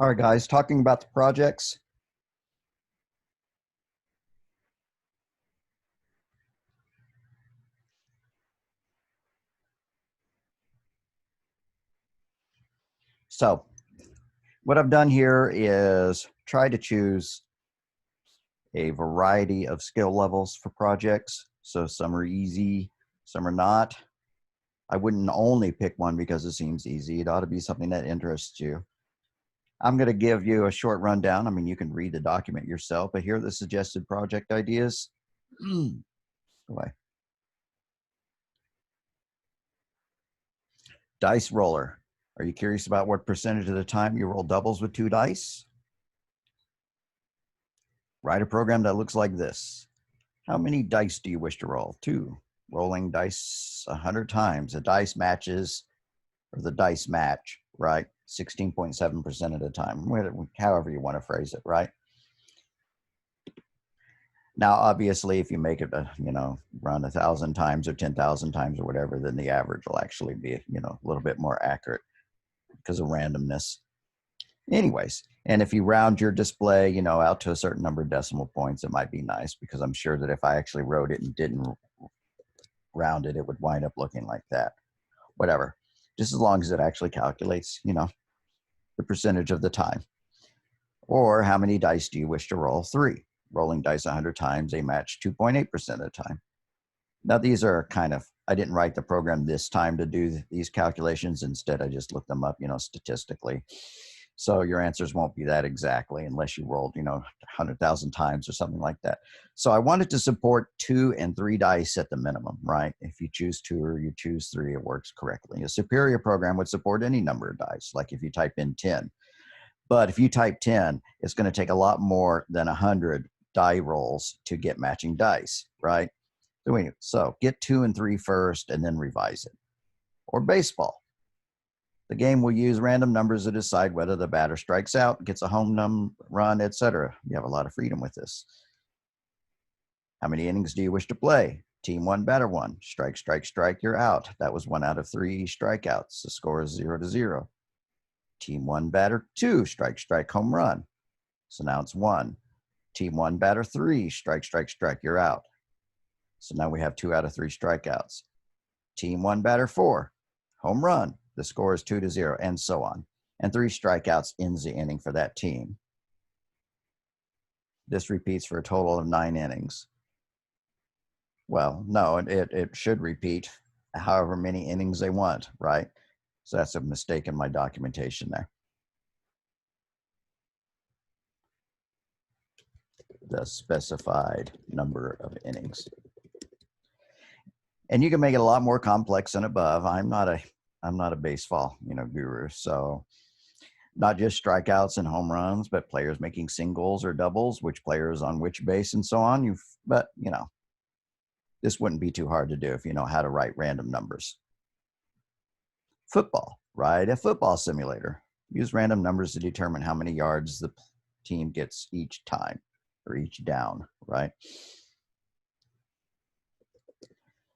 All right, guys, talking about the projects. So what I've done here is try to choose a variety of skill levels for projects. So some are easy, some are not. I wouldn't only pick one because it seems easy. It ought to be something that interests you. I'm going to give you a short rundown. I mean, you can read the document yourself, but here are the suggested project ideas. Boy. Dice roller. Are you curious about what percentage of the time you roll doubles with 2 dice? Write a program that looks like this. How many dice do you wish to roll? 2. Rolling dice 100 times. The dice matches, or the dice match, right? 16.7% of the time, however you want to phrase it, right? Now, obviously, if you make it, run 1,000 times or 10,000 times or whatever, then the average will actually be, a little bit more accurate because of randomness. Anyways, and if you round your display, out to a certain number of decimal points, it might be nice, because I'm sure that if I actually wrote it and didn't round it, it would wind up looking like that. Whatever, just as long as it actually calculates, the percentage of the time. Or how many dice do you wish to roll? 3. Rolling dice 100 times, they match 2.8% of the time. Now, these are kind of, I didn't write the program this time to do these calculations. Instead, I just looked them up, statistically. So your answers won't be that exactly unless you rolled, 100,000 times or something like that. So I wanted to support 2 and 3 dice at the minimum, right? If you choose 2 or you choose 3, it works correctly. A superior program would support any number of dice, like if you type in 10. But if you type 10, it's going to take a lot more than 100 die rolls to get matching dice, right? So get 2 and 3 first and then revise it. Or baseball. The game will use random numbers to decide whether the batter strikes out, gets a home run, etc. You have a lot of freedom with this. How many innings do you wish to play? Team 1, batter 1. Strike, strike, strike, you're out. That was 1 out of 3 strikeouts. The score is 0-0. Team 1, batter 2. Strike, strike, home run. So now it's 1. Team 1, batter 3. Strike, strike, strike, you're out. So now we have 2 out of 3 strikeouts. Team 1, batter 4. Home run. The score is 2-0, and so on. And 3 strikeouts ends the inning for that team. This repeats for a total of 9 innings. Well, no, it should repeat however many innings they want, right? So that's a mistake in my documentation there. The specified number of innings. And you can make it a lot more complex than above. I'm not a baseball, guru. So not just strikeouts and home runs, but players making singles or doubles, which players on which base and so on. But this wouldn't be too hard to do if you know how to write random numbers. Football, write a football simulator. Use random numbers to determine how many yards the team gets each time or each down, right?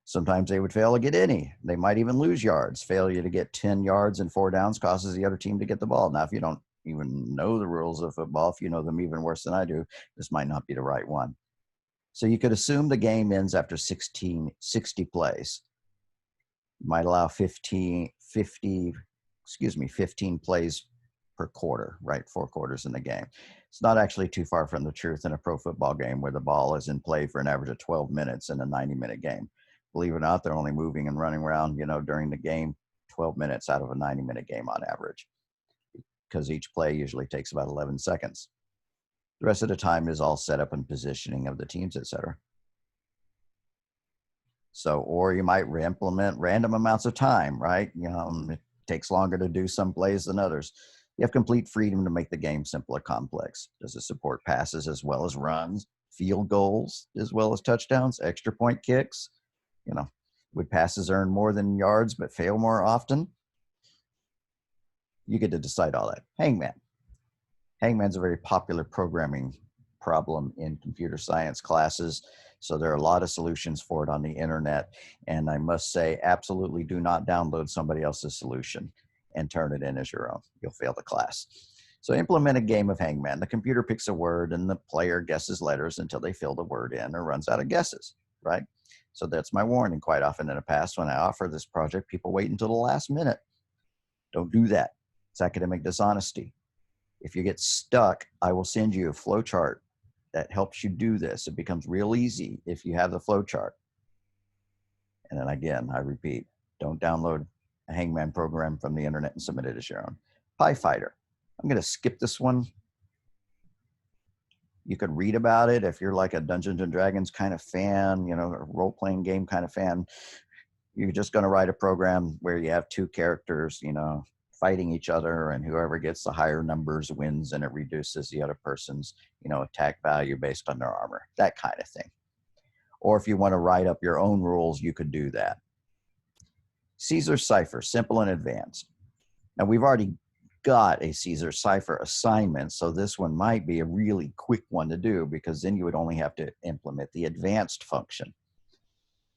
Sometimes they would fail to get any. They might even lose yards. Failure to get 10 yards and 4 downs causes the other team to get the ball. Now, if you don't even know the rules of football, if you know them even worse than I do, this might not be the right one. So you could assume the game ends after 60 plays. You might allow 15 plays per quarter, right? 4 quarters in the game. It's not actually too far from the truth in a pro football game where the ball is in play for an average of 12 minutes in a 90-minute game. Believe it or not, they're only moving and running around, during the game, 12 minutes out of a 90-minute game on average, because each play usually takes about 11 seconds. The rest of the time is all set up and positioning of the teams, etc. So, or you might implement random amounts of time, right? It takes longer to do some plays than others. You have complete freedom to make the game simple or complex. Does it support passes as well as runs, field goals as well as touchdowns, extra point kicks? Would passes earn more than yards but fail more often? You get to decide all that. Hangman. Hangman's a very popular programming problem in computer science classes. So there are a lot of solutions for it on the internet. And I must say, absolutely do not download somebody else's solution and turn it in as your own. You'll fail the class. So implement a game of hangman. The computer picks a word and the player guesses letters until they fill the word in or runs out of guesses, right? So that's my warning. Quite often in the past, when I offer this project, people wait until the last minute. Don't do that. It's academic dishonesty. If you get stuck, I will send you a flow chart that helps you do this. It becomes real easy if you have the flow chart. And then again, I repeat, don't download a hangman program from the internet and submit it as your own. Pie Fighter. I'm going to skip this one. You could read about it if you're like a Dungeons and Dragons kind of fan, you know, a role-playing game kind of fan. You're just going to write a program where you have two characters, you know, fighting each other, and whoever gets the higher numbers wins, and it reduces the other person's, you know, attack value based on their armor, that kind of thing. Or if you want to write up your own rules, you could do that. Caesar Cipher, simple and advanced. Now we've already got a Caesar Cipher assignment, so this one might be a really quick one to do, because then you would only have to implement the advanced function.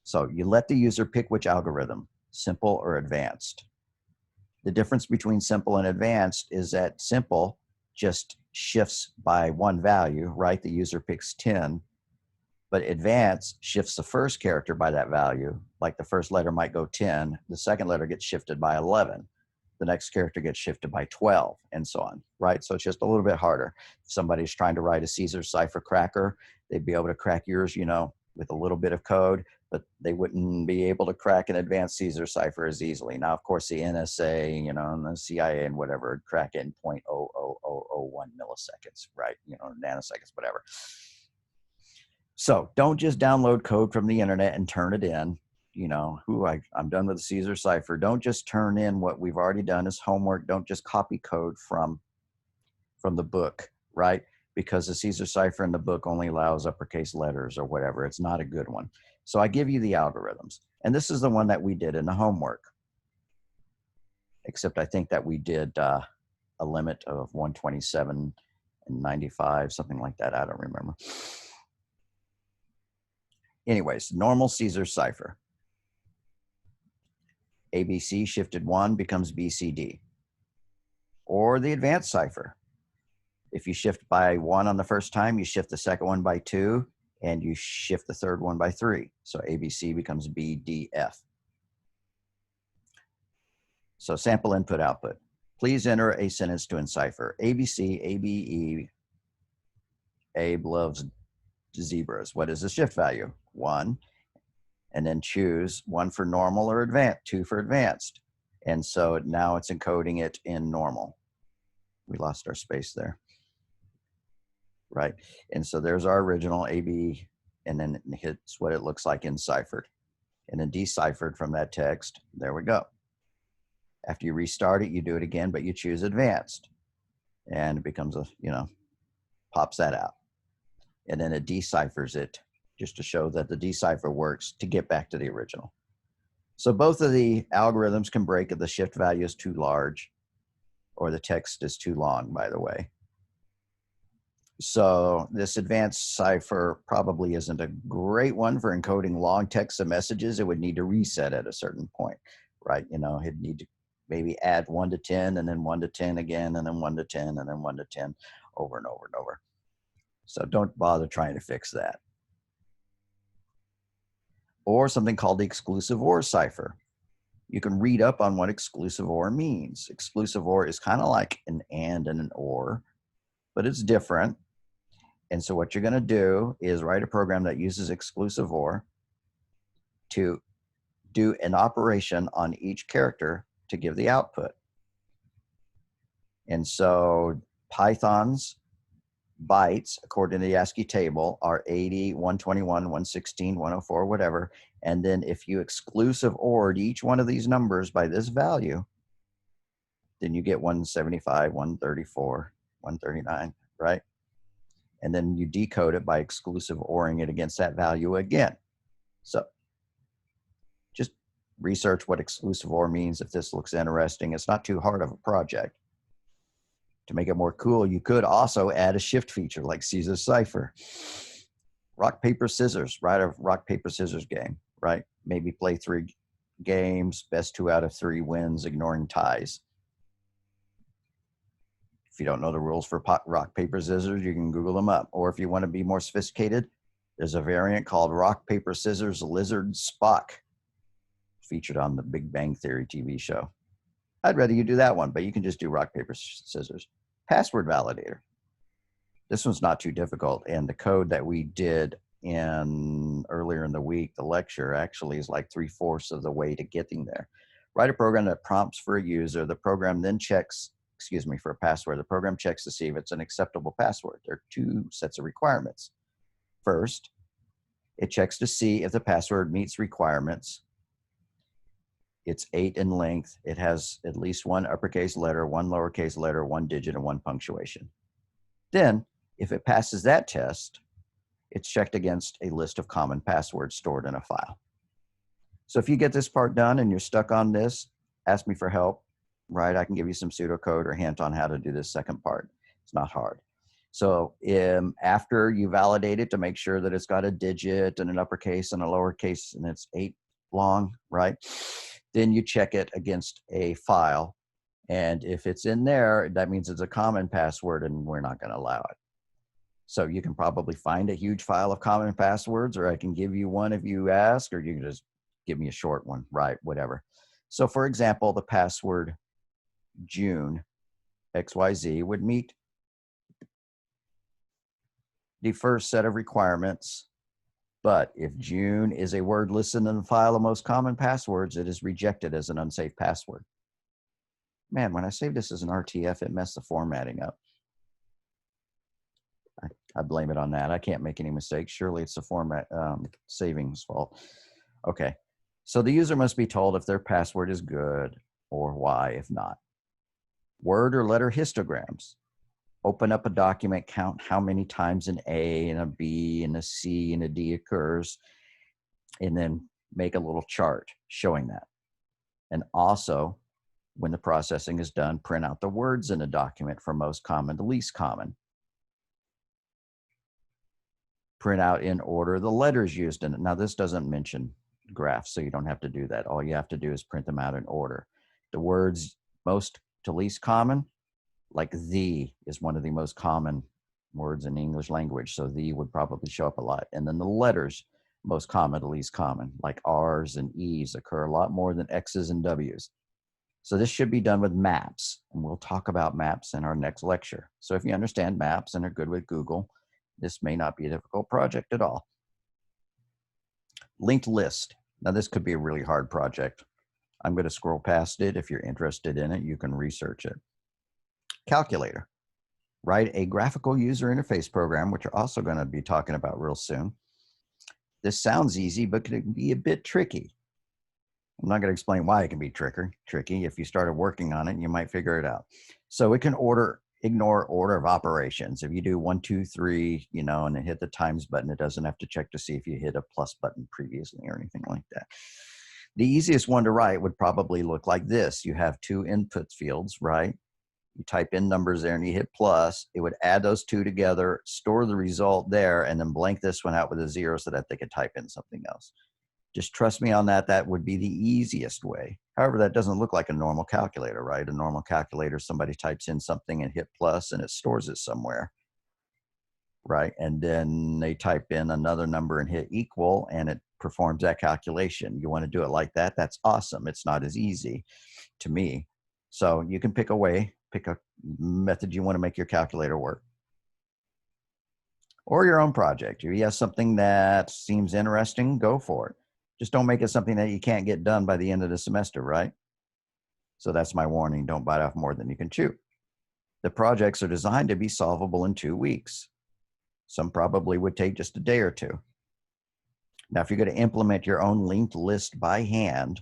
So you let the user pick which algorithm, simple or advanced. The difference between simple and advanced is that simple just shifts by one value, right? The user picks 10, but advanced shifts the first character by that value. Like the first letter might go 10, the second letter gets shifted by 11. The next character gets shifted by 12, and so on, right? So it's just a little bit harder. If somebody's trying to write a Caesar Cipher cracker, they'd be able to crack yours, you know, with a little bit of code, but they wouldn't be able to crack an advanced Caesar Cipher as easily. Now, of course, the NSA, you know, and the CIA and whatever would crack it in 0.00001 milliseconds, right? You know, nanoseconds, whatever. So don't just download code from the internet and turn it in. You know, I'm done with the Caesar Cipher. Don't just turn in what we've already done as homework. Don't just copy code from the book, right? Because the Caesar Cipher in the book only allows uppercase letters or whatever. It's not a good one. So I give you the algorithms. And this is the one that we did in the homework. Except I think that we did a limit of 127 and 95, something like that. I don't remember. Anyways, normal Caesar Cipher. ABC shifted 1 becomes BCD. Or the advanced cipher. If you shift by 1 on the first time, you shift the second one by 2, and you shift the third one by 3. So ABC becomes BDF. So sample input output. Please enter a sentence to encipher. ABC, ABE, Abe loves zebras. What is the shift value? 1. And then choose 1 for normal or advanced, 2 for advanced. And so now it's encoding it in normal. We lost our space there. Right. And so there's our original AB, and then it hits what it looks like enciphered. And then deciphered from that text. There we go. After you restart it, you do it again, but you choose advanced. And it becomes a, you know, pops that out. And then it deciphers it just to show that the decipher works to get back to the original. So both of the algorithms can break if the shift value is too large or the text is too long, by the way. So this advanced cipher probably isn't a great one for encoding long text and messages. It would need to reset at a certain point, right? You know, it'd need to maybe add 1 to 10 and then 1 to 10 again, and then 1 to 10 and then 1 to 10 over and over and over. So don't bother trying to fix that. Or something called the exclusive OR cipher. You can read up on what exclusive OR means. Exclusive OR is kind of like an AND and an OR, but it's different. And so what you're going to do is write a program that uses exclusive OR to do an operation on each character to give the output. And so Python's bytes, according to the ASCII table, are 80, 121, 116, 104, whatever. And then if you exclusive OR'd each one of these numbers by this value, then you get 175, 134, 139, right? And then you decode it by exclusive ORing it against that value again. So just research what exclusive OR means if this looks interesting. It's not too hard of a project. To make it more cool, you could also add a shift feature like Caesar Cipher. Rock, paper, scissors, write a rock, paper, scissors game, right? Maybe play 3 games, best 2 out of 3 wins, ignoring ties. If you don't know the rules for rock, paper, scissors, you can Google them up. Or if you want to be more sophisticated, there's a variant called rock, paper, scissors, lizard, Spock, featured on the Big Bang Theory TV show. I'd rather you do that one, but you can just do rock, paper, scissors. Password validator. This one's not too difficult, and the code that we did earlier in the week, the lecture, actually is like 3/4 of the way to getting there. Write a program that prompts for a user. The program then checks, for a password. The program checks to see if it's an acceptable password. There are two sets of requirements. First, it checks to see if the password meets requirements. It's 8 in length. It has at least one uppercase letter, one lowercase letter, one digit, and one punctuation. Then, if it passes that test, it's checked against a list of common passwords stored in a file. So if you get this part done and you're stuck on this, ask me for help, right? I can give you some pseudocode or hint on how to do this second part. It's not hard. So after you validate it to make sure that it's got a digit and an uppercase and a lowercase and it's 8 long, right? Then you check it against a file. And if it's in there, that means it's a common password and we're not going to allow it. So you can probably find a huge file of common passwords, or I can give you one if you ask, or you can just give me a short one, right? Whatever. So for example, the password June XYZ would meet the first set of requirements. But if June is a word listed in the file of most common passwords, it is rejected as an unsafe password. Man, when I saved this as an RTF, it messed the formatting up. I blame it on that. I can't make any mistakes. Surely it's the format saving's fault. Okay, so the user must be told if their password is good or why if not. Word or letter histograms. Open up a document, count how many times an A and a B and a C and a D occurs, and then make a little chart showing that. And also, when the processing is done, print out the words in the document from most common to least common. Print out in order the letters used in it. Now, this doesn't mention graphs, so you don't have to do that. All you have to do is print them out in order. The words most to least common, like the is one of the most common words in the English language, so the would probably show up a lot. And then the letters most common to least common, like R's and E's, occur a lot more than X's and W's. So this should be done with maps, and we'll talk about maps in our next lecture. So if you understand maps and are good with Google, this may not be a difficult project at all. Linked list. Now this could be a really hard project. I'm going to scroll past it. If you're interested in it, you can research it. Calculator. Write a graphical user interface program, which we're also going to be talking about real soon. This sounds easy, but can be a bit tricky. I'm not going to explain why it can be tricky. If you started working on it, you might figure it out. So it can ignore order of operations. If you do 1, 2, 3, and then hit the times button, it doesn't have to check to see if you hit a plus button previously or anything like that. The easiest one to write would probably look like this. You have 2 input fields, right? You type in numbers there and you hit plus. It would add those 2 together, store the result there, and then blank this one out with a 0 so that they could type in something else. Just trust me on that. That would be the easiest way. However, that doesn't look like a normal calculator, right? A normal calculator, somebody types in something and hit plus and it stores it somewhere, right? And then they type in another number and hit equal and it performs that calculation. You want to do it like that? That's awesome. It's not as easy to me. So you can pick a method you want to make your calculator work. Or your own project. If you have something that seems interesting, go for it. Just don't make it something that you can't get done by the end of the semester, right? So that's my warning. Don't bite off more than you can chew. The projects are designed to be solvable in 2 weeks. Some probably would take just a day or 2. Now, if you're going to implement your own linked list by hand,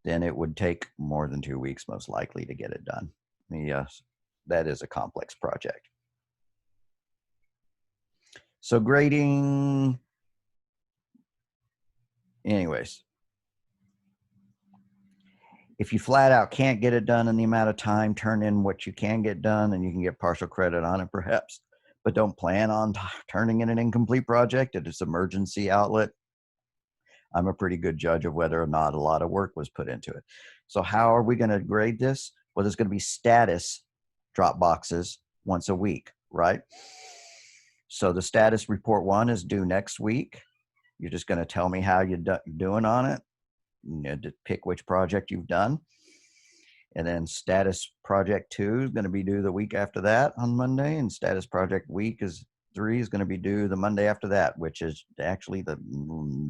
then it would take more than 2 weeks, most likely, to get it done. Yes, that is a complex project. So grading, anyways, if you flat out can't get it done in the amount of time, turn in what you can get done and you can get partial credit on it perhaps, but don't plan on turning in an incomplete project. It is an emergency outlet. I'm a pretty good judge of whether or not a lot of work was put into it. So how are we going to grade this? Well, there's going to be status drop boxes once a week, right? So the status report 1 is due next week. You're just going to tell me how you're doing on it. You know, to pick which project you've done. And then status project 2 is going to be due the week after that on Monday. And status project week 3 is going to be due the Monday after that, which is actually the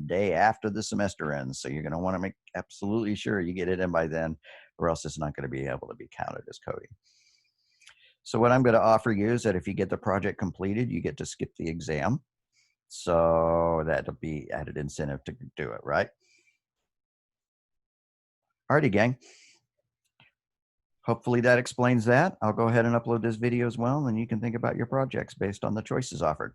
day after the semester ends. So you're going to want to make absolutely sure you get it in by then, or else it's not going to be able to be counted as coding. So what I'm going to offer you is that if you get the project completed, you get to skip the exam. So that'll be added incentive to do it, right? Alrighty, gang. Hopefully that explains that. I'll go ahead and upload this video as well, and you can think about your projects based on the choices offered.